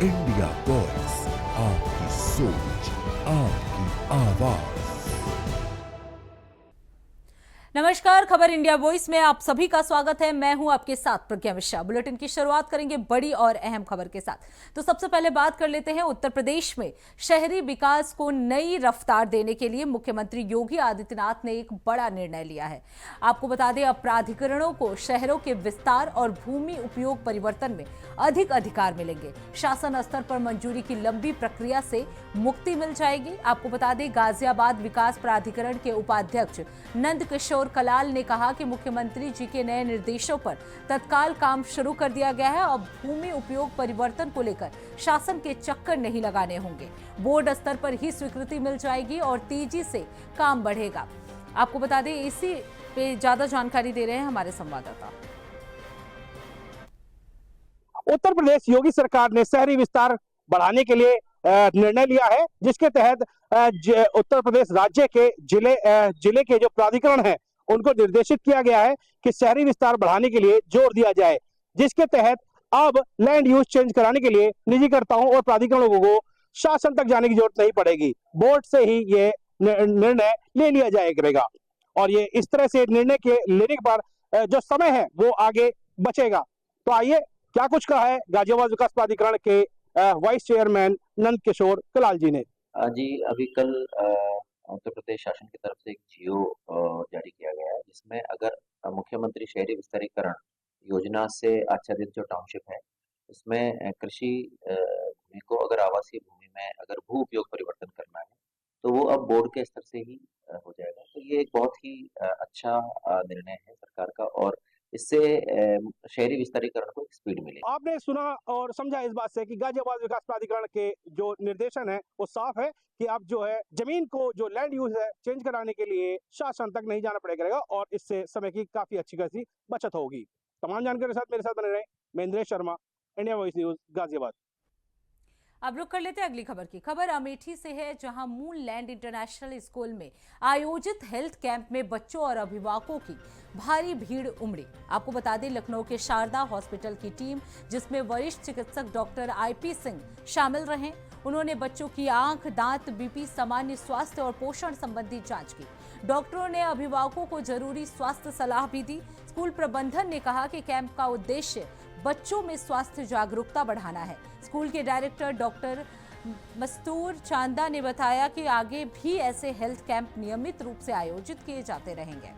India voice, आपकी सोच, आपकी आवाज। नमस्कार, खबर इंडिया वॉइस में आप सभी का स्वागत है। मैं हूं आपके साथ प्रज्ञा मिश्रा। बुलेटिन की शुरुआत करेंगे बड़ी और अहम खबर के साथ। तो सबसे पहले बात कर लेते हैं उत्तर प्रदेश में शहरी विकास को नई रफ्तार देने के लिए मुख्यमंत्री योगी आदित्यनाथ ने एक बड़ा निर्णय लिया है। आपको बता दें, अब प्राधिकरणों को शहरों के विस्तार और भूमि उपयोग परिवर्तन में अधिक अधिकार मिलेंगे। शासन स्तर पर मंजूरी की लंबी प्रक्रिया से मुक्ति मिल जाएगी। आपको बता दें, गाजियाबाद विकास प्राधिकरण के उपाध्यक्ष नंद किशोर कलाल ने कहा कि मुख्यमंत्री जी के नए निर्देशों पर तत्काल काम शुरू कर दिया गया है। अब भूमि उपयोग परिवर्तन को लेकर शासन के चक्कर नहीं लगाने होंगे। बोर्ड स्तर पर ही स्वीकृति मिल जाएगी और तेजी से काम बढ़ेगा। आपको बता दें, इसी पे ज्यादा जानकारी दे रहे हैं हमारे संवाददाता। उत्तर प्रदेश योगी सरकार ने शहरी विस्तार बढ़ाने के लिए निर्णय लिया है, जिसके तहत उत्तर प्रदेश राज्य के जिले के जो प्राधिकरण हैं उनको निर्देशित किया गया है कि शहरी विस्तार बढ़ाने के लिए जोर दिया जाए, जिसके तहत अब लैंड यूज चेंज कराने के लिए निजीकर्ताओं और प्राधिकरणों को शासन तक जाने की जरूरत नहीं पड़ेगी। बोर्ड से ही ये निर्णय ले लिया जाएगा और ये इस तरह से निर्णय के लेने पर जो समय है वो आगे बचेगा। तो आइए, क्या कुछ कहा है गाजियाबाद विकास प्राधिकरण के वाइस चेयरमैन नंद किशोर कलाल जी ने। जी, अभी कल उत्तर प्रदेश शासन की तरफ से एक जियो जारी किया गया है, जिसमें अगर मुख्यमंत्री शहरी विस्तारीकरण योजना से आच्छादित जो टाउनशिप है, उसमें कृषि भूमि को अगर आवासीय भूमि में अगर भू उपयोग परिवर्तन करना है, तो वो अब बोर्ड के स्तर से ही हो जाएगा। तो ये एक बहुत ही अच्छा निर्णय है सरकार का और इससे शहरी विस्तारीकरण को एक स्पीड मिलेगी। आपने सुना और समझा इस बात से कि गाजियाबाद विकास प्राधिकरण के जो निर्देशन है वो साफ है कि अब जो है जमीन को जो लैंड यूज है चेंज कराने के लिए शासन तक नहीं जाना पड़ेगा और इससे समय की काफी अच्छी खासी बचत होगी। तमाम जानकारी के साथ मेरे साथ बने रहे मैं Indresh Sharma, India voice news, Ghaziabad. अब रुक कर लेते हैं अगली खबर की। खबर अमेठी से है, जहां मून लैंड इंटरनेशनल स्कूल में आयोजित हेल्थ कैंप में बच्चों और अभिभावकों की भारी भीड़ उमड़ी। आपको बता दें, लखनऊ के शारदा हॉस्पिटल की टीम, जिसमें वरिष्ठ चिकित्सक डॉक्टर IP सिंह शामिल रहे, उन्होंने बच्चों की आंख, दांत, BP, सामान्य स्वास्थ्य और पोषण संबंधी जांच की। डॉक्टरों ने अभिभावकों को जरूरी स्वास्थ्य सलाह भी दी। स्कूल प्रबंधन ने कहा कि कैंप का उद्देश्य बच्चों में स्वास्थ्य जागरूकता बढ़ाना है। स्कूल के डायरेक्टर डॉक्टर मस्तूर चांदा ने बताया कि आगे भी ऐसे हेल्थ कैंप नियमित रूप से आयोजित किए जाते रहेंगे।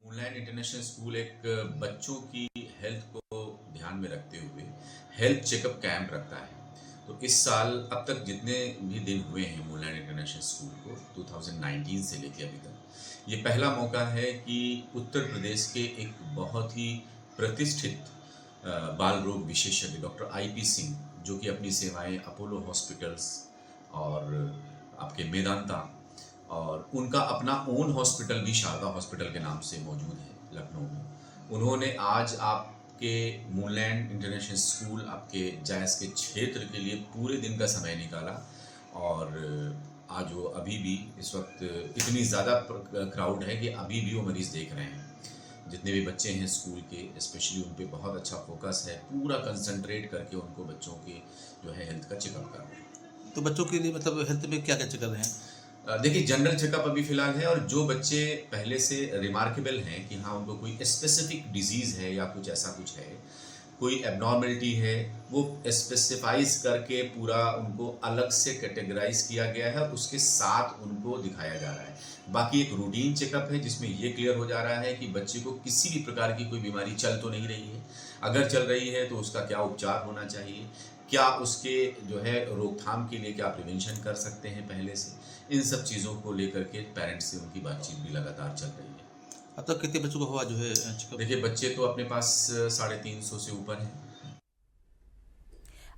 मूनलैंड इंटरनेशनल स्कूल एक बच्चों की हेल्थ को ध्यान में रखते हुए हेल्थ चेकअप कैंप रखता है। तो इस साल अब तक जितने भी दिन हुए हैं मूनलैंड इंटरनेशनल स्कूल को 2019 से लेकर अभी तक, ये पहला मौका है कि उत्तर प्रदेश के एक बहुत ही प्रतिष्ठित बाल रोग विशेषज्ञ डॉक्टर IP सिंह, जो कि अपनी सेवाएं अपोलो हॉस्पिटल्स और आपके मेदांता और उनका अपना ओन हॉस्पिटल भी शारदा हॉस्पिटल के नाम से मौजूद है लखनऊ में, उन्होंने आज आपके मूनलैंड इंटरनेशनल स्कूल आपके जायज़ के क्षेत्र के लिए पूरे दिन का समय निकाला। और आज वो अभी भी इस वक्त इतनी ज़्यादा क्राउड है कि अभी भी वो मरीज़ देख रहे हैं। जितने भी बच्चे हैं स्कूल के, स्पेशली उन पे बहुत अच्छा फोकस है, पूरा कंसंट्रेट करके उनको बच्चों के जो है हेल्थ का चेकअप कर रहे हैं। तो बच्चों के लिए मतलब हेल्थ में क्या क्या चेक कर रहे हैं? देखिए, जनरल चेकअप अभी फिलहाल है और जो बच्चे पहले से रिमार्केबल हैं कि हाँ उनको कोई स्पेसिफिक डिजीज़ है या कुछ ऐसा कुछ है, कोई एबनॉर्मलिटी है, वो स्पेसिफाइज करके पूरा उनको अलग से कैटेगराइज किया गया है, उसके साथ उनको दिखाया जा रहा है। बाकी एक रूटीन चेकअप है जिसमें ये क्लियर हो जा रहा है कि बच्चे को किसी भी प्रकार की कोई बीमारी चल तो नहीं रही है, अगर चल रही है तो उसका क्या उपचार होना चाहिए, क्या उसके जो है रोकथाम के लिए क्या प्रिवेंशन कर सकते हैं पहले से, इन सब चीज़ों को लेकर के पेरेंट्स से उनकी बातचीत भी लगातार चल रही है। अब तक कितने बच्चों को हुआ जो है चेकअप? देखिए, बच्चे तो अपने पास 350 से ऊपर हैं।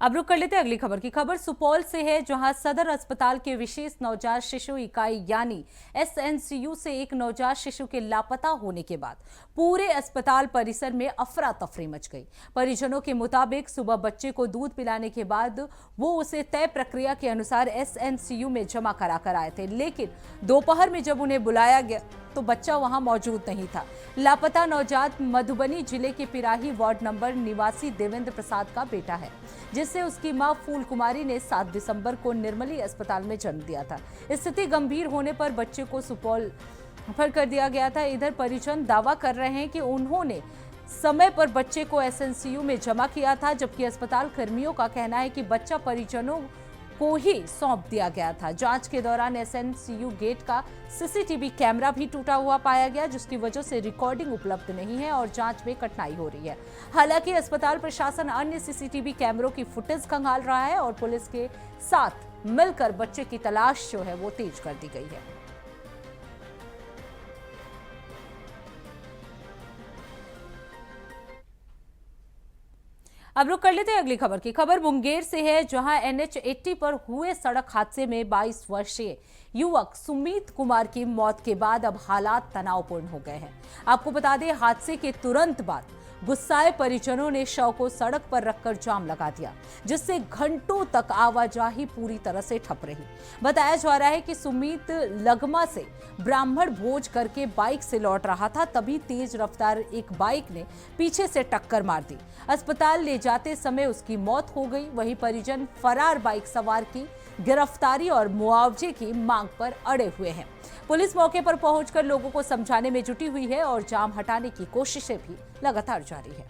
अब रुक कर लेते हैं अगली खबर की। खबर सुपौल से है, जहां सदर अस्पताल के विशेष नवजात शिशु इकाई यानी एसएनसीयू से एक नवजात शिशु के लापता होने के बाद पूरे अस्पताल परिसर में अफरा तफरी मच गई। परिजनों के मुताबिक सुबह बच्चे को दूध पिलाने के बाद वो उसे तय प्रक्रिया के अनुसार एसएनसीयू में जमा करा कर आए थे, लेकिन दोपहर में जब उन्हें बुलाया गया तो बच्चा वहां मौजूद नहीं था। लापता नवजात मधुबनी जिले के पिराही वार्ड नंबर निवासी देवेंद्र प्रसाद का बेटा है, जिससे उसकी मां फूल कुमारी ने 7 दिसंबर को निर्मली अस्पताल में जन्म दिया था। स्थिति गंभीर होने पर बच्चे को सुपौल रेफर कर दिया गया था। इधर परिजन दावा कर रहे हैं कि उन्होंने समय पर बच्चे को एसएनसीयू में जमा किया था, जबकि अस्पताल कर्मियों का कहना है कि बच्चा परिजनों को ही सौंप दिया गया था। जांच के दौरान एसएनसीयू गेट का सीसीटीवी कैमरा भी टूटा हुआ पाया गया, जिसकी वजह से रिकॉर्डिंग उपलब्ध नहीं है और जांच में कठिनाई हो रही है। हालांकि अस्पताल प्रशासन अन्य सीसीटीवी कैमरों की फुटेज खंगाल रहा है और पुलिस के साथ मिलकर बच्चे की तलाश जो है वो तेज कर दी गई है। अब रुक कर लेते हैं अगली खबर की। खबर मुंगेर से है, जहां NH80 पर हुए सड़क हादसे में 22 वर्षीय युवक सुमित कुमार की मौत के बाद अब हालात तनावपूर्ण हो गए हैं। आपको बता दें, हादसे के तुरंत बाद गुस्साए परिजनों ने शव को सड़क पर रखकर जाम लगा दिया, जिससे घंटों तक आवाजाही पूरी तरह से ठप रही। बताया जा रहा है कि सुमित लगमा से ब्राह्मण भोज करके बाइक से लौट रहा था, तभी तेज रफ्तार एक बाइक ने पीछे से टक्कर मार दी। अस्पताल ले जाते समय उसकी मौत हो गई। वहीं परिजन फरार बाइक सवार की गिरफ्तारी और मुआवजे की मांग पर अड़े हुए हैं। पुलिस मौके पर पहुंचकर लोगों को समझाने में जुटी हुई है और जाम हटाने की कोशिशें भी लगातार जारी है।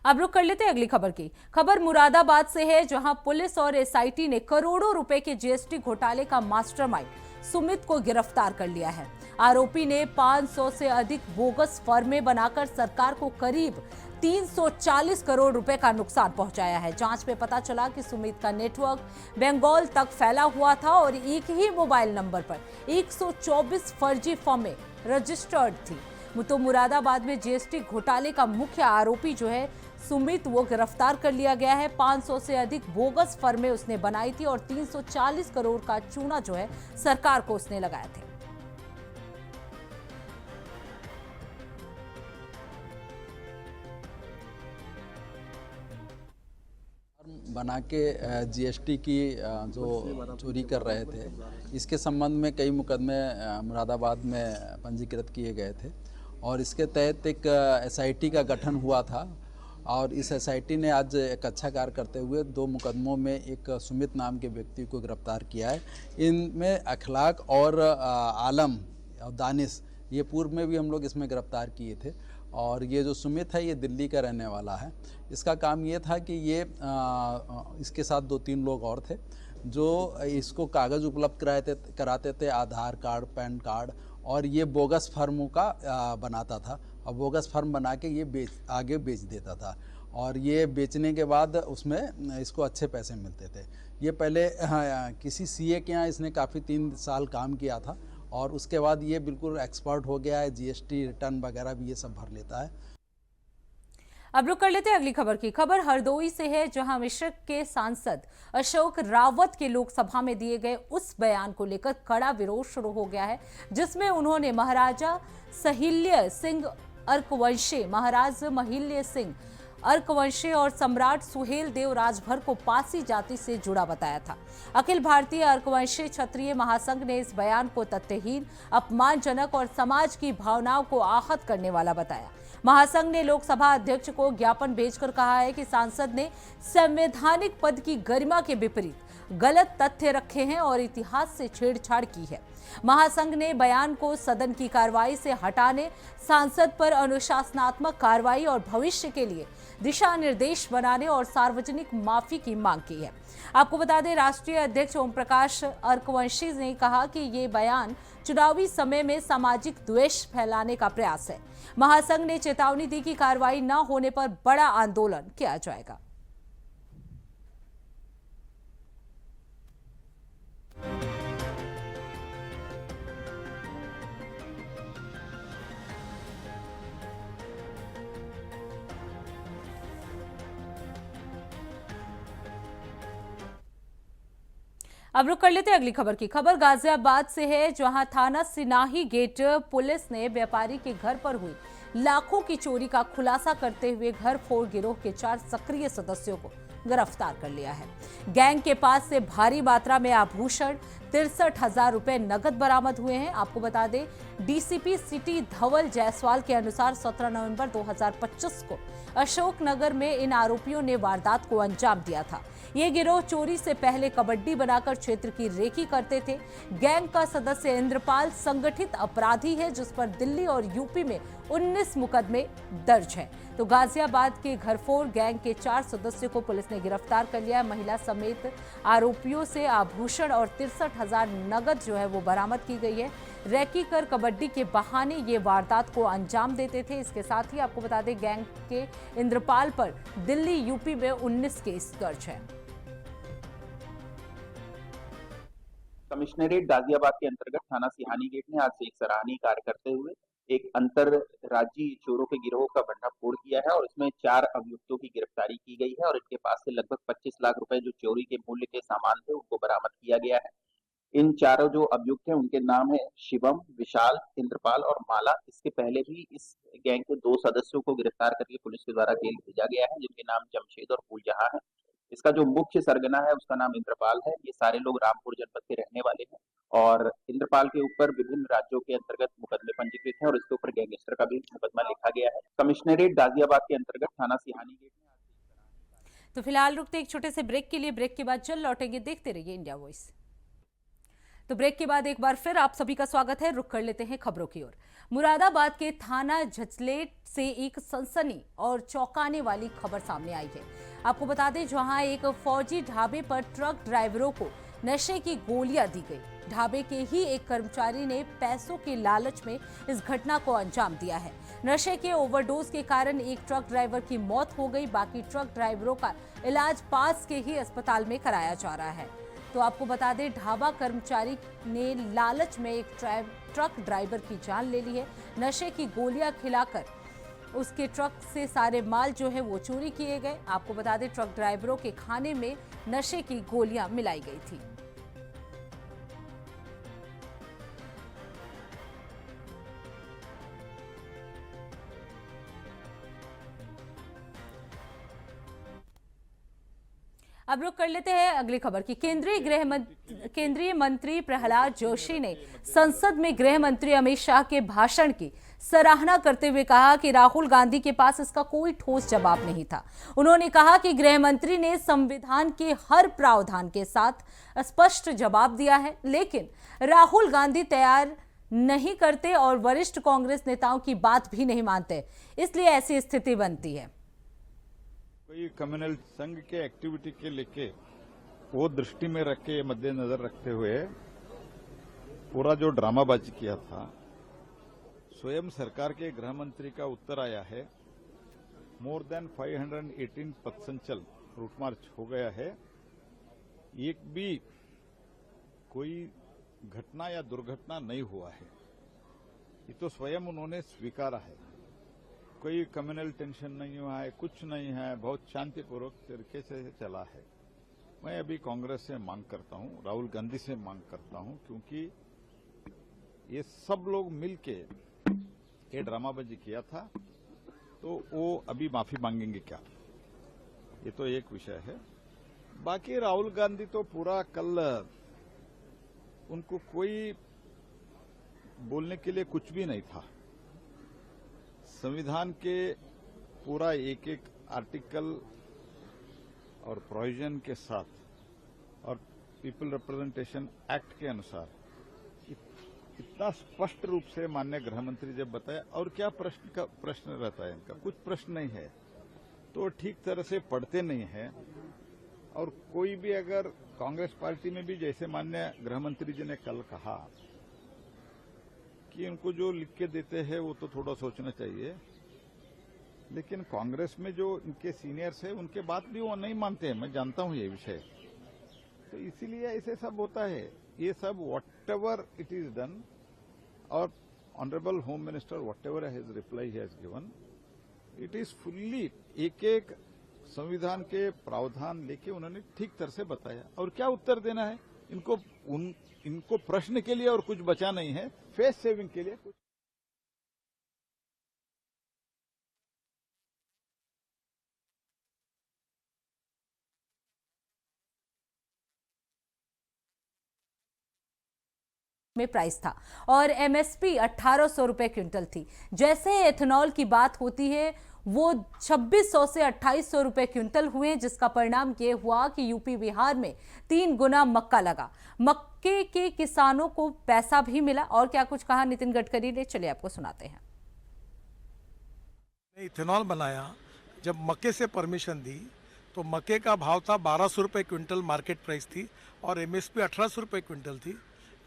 अब रुक कर लेते हैं अगली खबर की। खबर मुरादाबाद से है, जहां पुलिस और एसआईटी ने करोड़ों रुपए के जीएसटी घोटाले का मास्टरमाइंड सुमित को गिरफ्तार कर लिया है। आरोपी ने 500 से अधिक बोगस फर्में बनाकर सरकार को करीब 340 करोड़ रुपए का नुकसान पहुंचाया है। जांच में पता चला कि सुमित का नेटवर्क बंगाल तक फैला हुआ था और एक ही मोबाइल नंबर पर 124 फर्जी फर्में रजिस्टर्ड थी। तो मुरादाबाद में जीएसटी घोटाले का मुख्य आरोपी जो है सुमित, वो गिरफ्तार कर लिया गया है। 500 से अधिक बोगस फर्में उसने बनाई थी और 340 करोड़ का चूना जो है सरकार को उसने लगाया था। बना के जीएसटी की जो चोरी कर रहे थे, इसके संबंध में कई मुकदमे मुरादाबाद में पंजीकृत किए गए थे और इसके तहत एक एसआईटी का गठन हुआ था और इस एसआईटी ने आज एक अच्छा कार्य करते हुए 2 मुकदमों में एक सुमित नाम के व्यक्ति को गिरफ्तार किया है। इनमें अखलाक और आलम और दानिश, ये पूर्व में भी हम लोग इसमें गिरफ्तार किए थे और ये जो सुमित है ये दिल्ली का रहने वाला है। इसका काम ये था कि ये इसके साथ 2-3 लोग और थे जो इसको कागज़ उपलब्ध कराते थे, आधार कार्ड, पैन कार्ड, और ये बोगस फर्मों का बनाता था और बोगस फर्म बना के ये आगे बेच देता था और ये बेचने के बाद उसमें इसको अच्छे पैसे मिलते थे। ये पहले किसी सीए के यहाँ इसने काफ़ी 3 साल काम किया था और उसके बाद ये बिल्कुल एक्सपर्ट हो गया है, जीएसटी रिटर्न वगैरह भी ये सब भर लेता है। अब रुक कर लेते हैं अगली खबर की। खबर हरदोई से है, जहां मिश्र के सांसद अशोक रावत के लोकसभा में दिए गए उस बयान को लेकर कड़ा विरोध शुरू हो गया है, जिसमें उन्होंने महाराजा सहिल्य सिंह अर्कवंशी, महाराज महिल्य सिंह अर्कवंशी और सम्राट सुहेल देव राजभर को पासी जाति से जुड़ा बताया था। अखिल भारतीय अर्कवंशी क्षत्रिय महासंघ ने इस बयान को तथ्यहीन, अपमानजनक और समाज की भावनाओं को आहत करने वाला बताया। महासंघ ने लोकसभा अध्यक्ष को ज्ञापन भेजकर कहा है कि सांसद ने संवैधानिक पद की गरिमा के विपरीत गलत तथ्य रखे हैं और इतिहास से छेड़छाड़ की है। महासंघ ने बयान को सदन की कार्रवाई से हटाने, सांसद पर अनुशासनात्मक कार्रवाई और भविष्य के लिए दिशा निर्देश बनाने और सार्वजनिक माफी की मांग की है। आपको बता दें, राष्ट्रीय अध्यक्ष ओम प्रकाश अर्कवंशी ने कहा कि ये बयान चुनावी समय में सामाजिक द्वेष फैलाने का प्रयास है। महासंघ ने चेतावनी दी कि कार्रवाई न होने पर बड़ा आंदोलन किया जाएगा। अब रुक कर लेते हैं अगली खबर की। खबर गाजियाबाद से है, जहां थाना सिनाही गेट पुलिस ने व्यापारी के घर पर हुई लाखों की चोरी का खुलासा करते हुए घर फोड़ गिरोह के 4 सक्रिय सदस्यों को गिरफ्तार कर लिया है। गैंग के पास से भारी मात्रा में आभूषण, 63,000 रुपए नगद बरामद हुए हैं। आपको बता दें, डीसीपी सिटी धवल जायसवाल के अनुसार 17 नवंबर 2025 को अशोकनगर में इन आरोपियों ने वारदात को अंजाम दिया था। ये गिरोह चोरी से पहले कबड्डी बनाकर क्षेत्र की रेकी करते थे। गैंग का सदस्य इंद्रपाल संगठित अपराधी है, जिस पर दिल्ली और यूपी में 19 मुकदमे दर्ज हैं। तो गाजियाबाद के घरफोड़ गैंग के 4 सदस्यों को पुलिस ने गिरफ्तार कर लिया। महिला समेत आरोपियों से आभूषण और 63,000 नगद जो है वो बरामद की गई है। रेकी कर कबड्डी के बहाने ये वारदात को अंजाम देते थे। इसके साथ ही आपको बता दें, गैंग के इंद्रपाल पर दिल्ली यूपी में 19 केस दर्ज है। कमिश्नरेट गाजियाबाद के अंतर्गत थाना सिहानी गेट ने आज से एक सराहनीय कार्य करते हुए एक अंतर राज्यीय चोरों के गिरोह का भंडाफोड़ किया है और इसमें 4 अभियुक्तों की गिरफ्तारी की गई है और इनके पास से लगभग 25 लाख रुपए जो चोरी के मूल्य के सामान थे उनको बरामद किया गया है। इन चारों जो अभियुक्त हैं उनके नाम है शिवम, विशाल, इंद्रपाल और माला। इसके पहले भी इस गैंग के 2 सदस्यों को गिरफ्तार करके पुलिस के द्वारा जेल भेजा गया है, जिनके नाम जमशेद और फूलजहां है। इसका जो मुख्य सरगना है उसका नाम इंद्रपाल है। ये सारे लोग रामपुर जनपद के रहने वाले हैं और इंद्रपाल के ऊपर विभिन्न राज्यों के अंतर्गत मुकदमे पंजीकृत हैं और इसके ऊपर गैंगस्टर का भी मुकदमा लिखा गया है। कमिश्नरेट गाजियाबाद के अंतर्गत थाना सिहानी गेट में। तो फिलहाल रुकते एक छोटे से ब्रेक के लिए। ब्रेक के बाद जल्द लौटेंगे। देखते रहिए इंडिया वॉइस। तो ब्रेक के बाद एक बार फिर आप सभी का स्वागत है। रुक कर लेते हैं खबरों की ओर। मुरादाबाद के थाना झचलेट से एक सनसनी और चौंकाने वाली खबर सामने आई है। आपको बता दें, जहां एक फौजी ढाबे पर ट्रक ड्राइवरों को नशे की गोलियां दी गई। ढाबे के ही एक कर्मचारी ने पैसों के लालच में इस घटना को अंजाम दिया है। नशे के ओवरडोज के कारण एक ट्रक ड्राइवर की मौत हो गई। बाकी ट्रक ड्राइवरों का इलाज पास के ही अस्पताल में कराया जा रहा है। तो आपको बता दें, ढाबा कर्मचारी ने लालच में एक ट्रक ड्राइवर की जान ले ली है। नशे की गोलियां खिलाकर उसके ट्रक से सारे माल जो है वो चोरी किए गए। आपको बता दें, ट्रक ड्राइवरों के खाने में नशे की गोलियां मिलाई गई थी। अब रुक कर लेते हैं अगली खबर की। केंद्रीय मंत्री प्रहलाद जोशी ने संसद में गृह मंत्री अमित शाह के भाषण की सराहना करते हुए कहा कि राहुल गांधी के पास इसका कोई ठोस जवाब नहीं था। उन्होंने कहा कि गृह मंत्री ने संविधान के हर प्रावधान के साथ स्पष्ट जवाब दिया है, लेकिन राहुल गांधी तैयार नहीं करते और वरिष्ठ कांग्रेस नेताओं की बात भी नहीं मानते, इसलिए ऐसी स्थिति बनती है। कोई कम्युनल संघ के एक्टिविटी के लेके वो दृष्टि में रख के मद्देनजर रखते हुए पूरा जो ड्रामाबाजी किया था, स्वयं सरकार के गृह मंत्री का उत्तर आया है। मोर देन 518 पथसंचल रूट मार्च हो गया है। एक भी कोई घटना या दुर्घटना नहीं हुआ है, ये तो स्वयं उन्होंने स्वीकारा है। कोई कम्युनल टेंशन नहीं हुआ है, कुछ नहीं है, बहुत शांतिपूर्वक तरीके से चला है। मैं अभी कांग्रेस से मांग करता हूं, राहुल गांधी से मांग करता हूं, क्योंकि ये सब लोग मिलके ये ड्रामाबाजी किया था, तो वो अभी माफी मांगेंगे क्या, ये तो एक विषय है। बाकी राहुल गांधी तो पूरा कल उनको कोई बोलने के लिए कुछ भी नहीं था। संविधान के पूरा एक एक आर्टिकल और प्रोविजन के साथ और पीपल रिप्रेजेंटेशन एक्ट के अनुसार इतना स्पष्ट रूप से माननीय गृह मंत्री जब बताया, और क्या प्रश्न रहता है इनका, कुछ प्रश्न नहीं है, तो ठीक तरह से पढ़ते नहीं है। और कोई भी अगर कांग्रेस पार्टी में भी, जैसे माननीय गृह मंत्री जी ने कल कहा कि उनको जो लिख के देते हैं वो तो थोड़ा सोचना चाहिए, लेकिन कांग्रेस में जो इनके सीनियर्स हैं उनके बात भी वो नहीं मानते हैं, मैं जानता हूं ये विषय। तो इसीलिए ऐसे सब होता है। ये सब whatever it is done, और honourable home minister whatever his reply has given, it is fully एक एक संविधान के प्रावधान लेके उन्होंने ठीक तरह से बताया। और क्या उत्तर देना है, इनको प्रश्न के लिए और कुछ बचा नहीं है, फेस सेविंग के लिए कुछ। में प्राइस था और एमएसपी 1800 रुपए क्विंटल थी। जैसे एथेनॉल की बात होती है वो 2600 से 2800 रुपए क्विंटल हुए, जिसका परिणाम ये हुआ कि यूपी बिहार में 3 गुना मक्का लगा। मक्के के किसानों को पैसा भी मिला। और क्या कुछ कहा नितिन गडकरी ने, चलिए आपको सुनाते हैं। इथेनॉल बनाया, जब मक्के से परमिशन दी तो मक्के का भाव था 1200 रुपये क्विंटल, मार्केट प्राइस थी, और एमएसपी 1800 रुपये क्विंटल थी।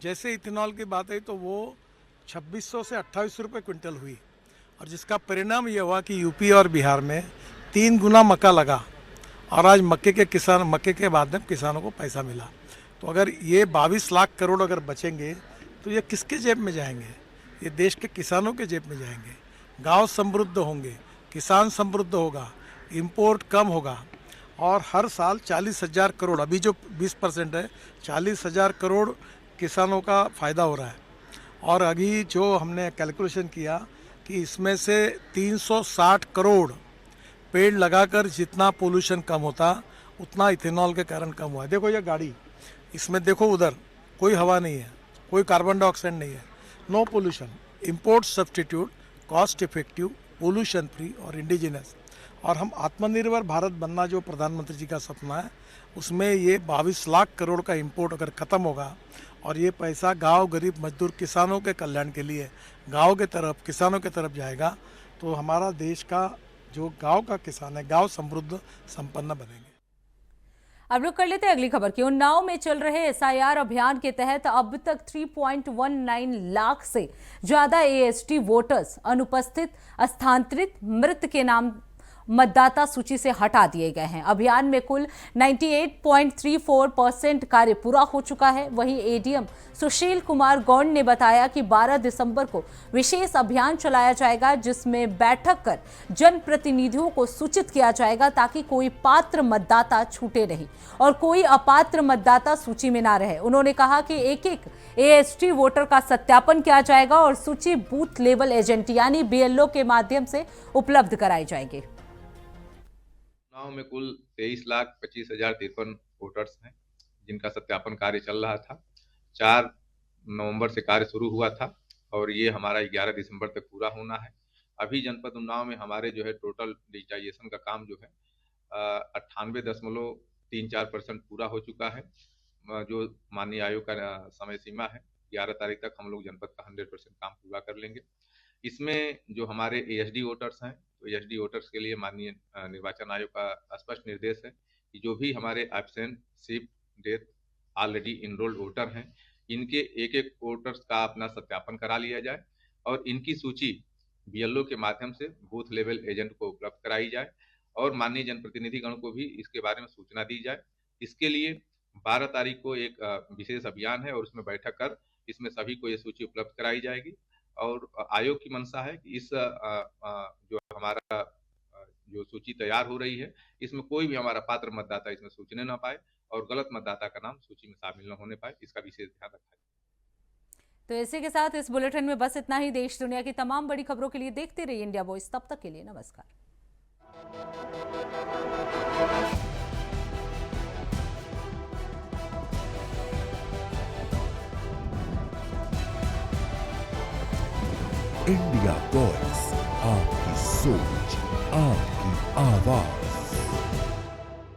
जैसे इथेनॉल की बात आई तो वो 2600 से 2800 रुपये क्विंटल हुई, और जिसका परिणाम ये हुआ कि यूपी और बिहार में 3 गुना मक्का लगा, और आज मक्के के बाद में किसानों को पैसा मिला। तो अगर ये 22 लाख करोड़ अगर बचेंगे तो ये किसके जेब में जाएंगे? ये देश के किसानों के जेब में जाएंगे। गांव समृद्ध होंगे, किसान समृद्ध होगा, इंपोर्ट कम होगा, और हर साल 40,000 करोड़, अभी जो 20% है, 40,000 करोड़ किसानों का फ़ायदा हो रहा है। और अभी जो हमने कैलकुलेशन किया कि इसमें से 360 करोड़ पेड़ लगाकर जितना पोल्यूशन कम होता उतना इथेनॉल के कारण कम हुआ है। देखो ये गाड़ी, इसमें देखो उधर कोई हवा नहीं है, कोई कार्बन डाइऑक्साइड नहीं है, no pollution, import substitute, cost effective, pollution free और इंडिजिनस। और हम आत्मनिर्भर भारत बनना जो प्रधानमंत्री जी का सपना है, उसमें ये 22 लाख करोड़ का इंपोर्ट अगर ख़त्म होगा और ये पैसा गांव, गरीब, मजदूर, किसानों के कल्याण के लिए गांव के तरफ, किसानों के तरफ जाएगा, तो हमारा देश का जो गांव का किसान है, गांव समृद्ध संपन्न बनेंगे। अब लोग कर लेते हैं अगली खबर की। उन्नाव में चल रहे एसआईआर अभियान के तहत अब तक 3.19 लाख से ज्यादा एएसटी वोटर्स अनुपस्थित, स्थानांतरित, मृत के नाम मतदाता सूची से हटा दिए गए हैं। अभियान में कुल 98.34% कार्य पूरा हो चुका है। वहीं एडीएम सुशील कुमार गौड़ ने बताया कि 12 दिसंबर को विशेष अभियान चलाया जाएगा, जिसमें बैठक कर जनप्रतिनिधियों को सूचित किया जाएगा ताकि कोई पात्र मतदाता छूटे नहीं और कोई अपात्र मतदाता सूची में ना रहे। उन्होंने कहा कि एक-एक एएसटी वोटर का सत्यापन किया जाएगा और सूची बूथ लेवल एजेंट यानी बीएलओ के माध्यम से उपलब्ध कराई जाएगी। चुनाव में कुल 23,25,053 वोटर्स हैं जिनका सत्यापन कार्य चल रहा था। 4 नवंबर से कार्य शुरू हुआ था और ये हमारा 11 दिसंबर तक पूरा होना है। अभी जनपद उन्नाव में हमारे जो है टोटल डिजिटाइजेशन का काम जो है 98.34% पूरा हो चुका है। जो माननीय आयोग का समय सीमा है 11 तारीख तक हम लोग जनपद का 100% काम पूरा कर लेंगे। इसमें जो हमारे एएसडी वोटर्स हैं, तो एएसडी वोटर्स के लिए माननीय निर्वाचन आयोग का स्पष्ट निर्देश है कि जो भी हमारे absent, shift, death, already enrolled voter हैं, इनके एक-एक वोटर्स का अपना सत्यापन करा लिया जाए और इनकी सूची बीएलओ के माध्यम से बूथ लेवल एजेंट को उपलब्ध कराई जाए और माननीय जनप्रतिनिधिगण को भी इसके बारे में सूचना दी जाए। इसके लिए 12 तारीख को एक विशेष अभियान है और उसमें बैठक कर इसमें सभी को ये सूची उपलब्ध कराई जाएगी। और आयोग की मंशा है कि इस जो हमारा जो सूची तैयार हो रही है, इसमें कोई भी हमारा पात्र मतदाता इसमें सूचने ना पाए और गलत मतदाता का नाम सूची में शामिल न होने पाए, इसका विशेष ध्यान रखा जाए। तो इसी के साथ इस बुलेटिन में बस इतना ही। देश दुनिया की तमाम बड़ी खबरों के लिए देखते रहिए इंडिया वॉइस। तब तक के लिए नमस्कार। इंडिया वॉइस, आपकी सोच, आपकी आवाज।